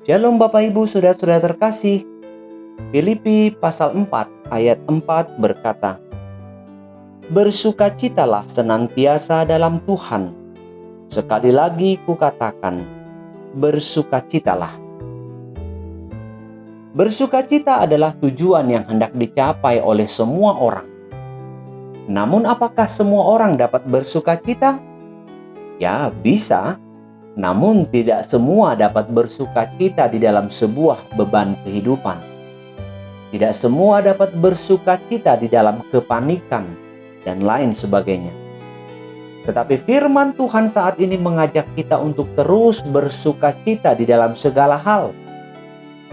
Shalom Bapak Ibu Saudara-saudara terkasih. Filipi pasal 4 ayat 4 berkata, "Bersukacitalah senantiasa dalam Tuhan. Sekali lagi kukatakan, bersukacitalah." Bersukacita adalah tujuan yang hendak dicapai oleh semua orang. Namun apakah semua orang dapat bersukacita? Ya, bisa. Namun tidak semua dapat bersukacita di dalam sebuah beban kehidupan. Tidak semua dapat bersukacita di dalam kepanikan dan lain sebagainya. Tetapi firman Tuhan saat ini mengajak kita untuk terus bersukacita di dalam segala hal.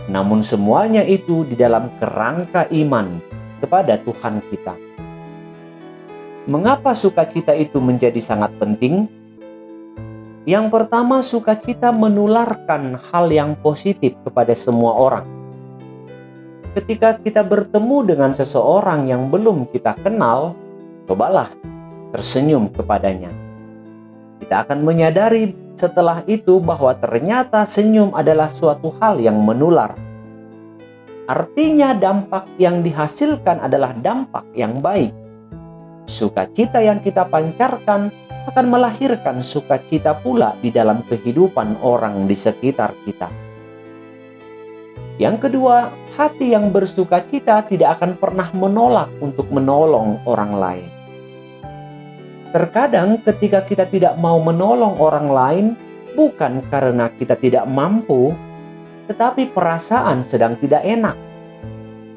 Namun semuanya itu di dalam kerangka iman kepada Tuhan kita. Mengapa sukacita itu menjadi sangat penting? Yang pertama, sukacita menularkan hal yang positif kepada semua orang. Ketika kita bertemu dengan seseorang yang belum kita kenal, cobalah tersenyum kepadanya. Kita akan menyadari setelah itu bahwa ternyata senyum adalah suatu hal yang menular. Artinya dampak yang dihasilkan adalah dampak yang baik. Sukacita yang kita pancarkan akan melahirkan sukacita pula di dalam kehidupan orang di sekitar kita. Yang kedua, hati yang bersukacita tidak akan pernah menolak untuk menolong orang lain. Terkadang ketika kita tidak mau menolong orang lain, bukan karena kita tidak mampu, tetapi perasaan sedang tidak enak.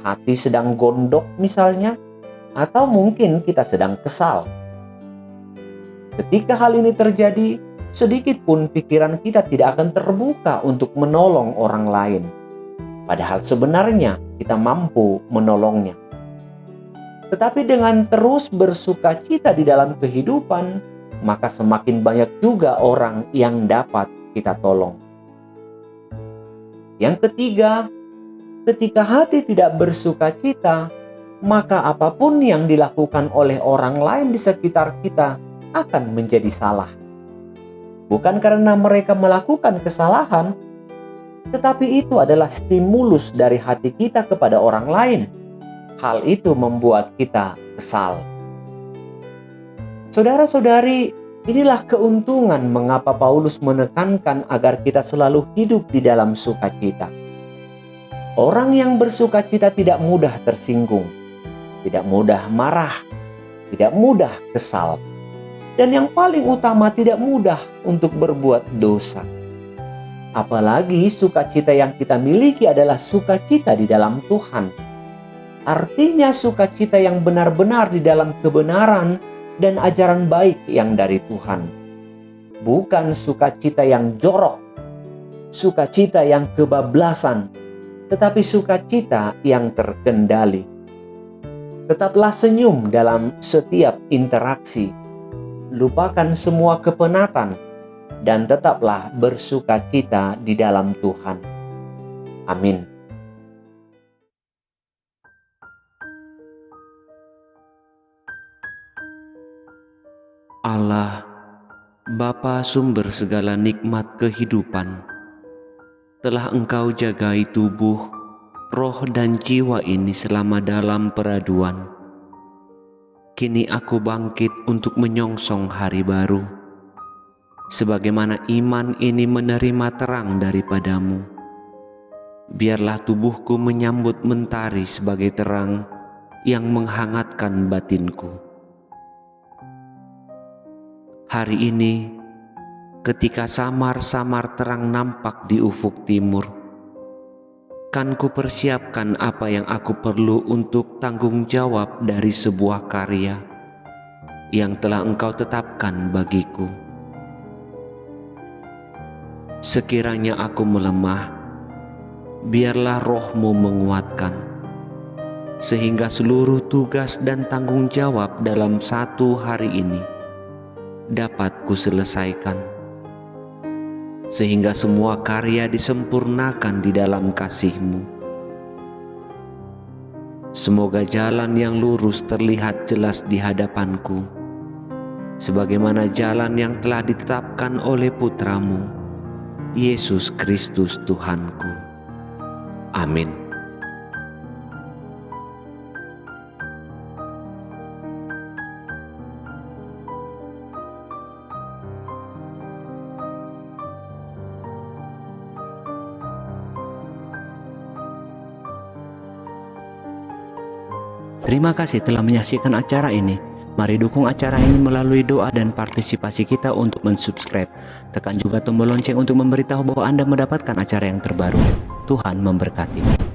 Hati sedang gondok misalnya, atau mungkin kita sedang kesal. Ketika hal ini terjadi, sedikit pun pikiran kita tidak akan terbuka untuk menolong orang lain. Padahal sebenarnya kita mampu menolongnya. Tetapi dengan terus bersukacita di dalam kehidupan, maka semakin banyak juga orang yang dapat kita tolong. Yang ketiga, ketika hati tidak bersukacita, maka apapun yang dilakukan oleh orang lain di sekitar kita akan menjadi salah. Bukan karena mereka melakukan kesalahan, tetapi itu adalah stimulus dari hati kita kepada orang lain. Hal itu membuat kita kesal. Saudara-saudari, inilah keuntungan mengapa Paulus menekankan agar kita selalu hidup di dalam sukacita. Orang yang bersukacita tidak mudah tersinggung, tidak mudah marah, tidak mudah kesal. Dan yang paling utama, tidak mudah untuk berbuat dosa. Apalagi sukacita yang kita miliki adalah sukacita di dalam Tuhan. Artinya sukacita yang benar-benar di dalam kebenaran dan ajaran baik yang dari Tuhan. Bukan sukacita yang jorok, sukacita yang kebablasan, tetapi sukacita yang terkendali. Tetaplah senyum dalam setiap interaksi. Lupakan semua kepenatan dan tetaplah bersukacita di dalam Tuhan. Amin. Allah, Bapa sumber segala nikmat kehidupan, telah Engkau jagai tubuh, roh dan jiwa ini selama dalam peraduan. Kini aku bangkit untuk menyongsong hari baru. Sebagaimana iman ini menerima terang daripadamu, biarlah tubuhku menyambut mentari sebagai terang yang menghangatkan batinku. Hari ini, ketika samar-samar terang nampak di ufuk timur, kan kupersiapkan apa yang aku perlu untuk tanggung jawab dari sebuah karya yang telah Engkau tetapkan bagiku. Sekiranya aku melemah, biarlah Roh-Mu menguatkan, sehingga seluruh tugas dan tanggung jawab dalam satu hari ini dapat kuselesaikan, sehingga semua karya disempurnakan di dalam kasih-Mu. Semoga jalan yang lurus terlihat jelas di hadapanku, sebagaimana jalan yang telah ditetapkan oleh Putra-Mu, Yesus Kristus Tuhanku. Amin. Terima kasih telah menyaksikan acara ini. Mari dukung acara ini melalui doa dan partisipasi kita untuk mensubscribe. Tekan juga tombol lonceng untuk memberitahu bahwa Anda mendapatkan acara yang terbaru. Tuhan memberkati.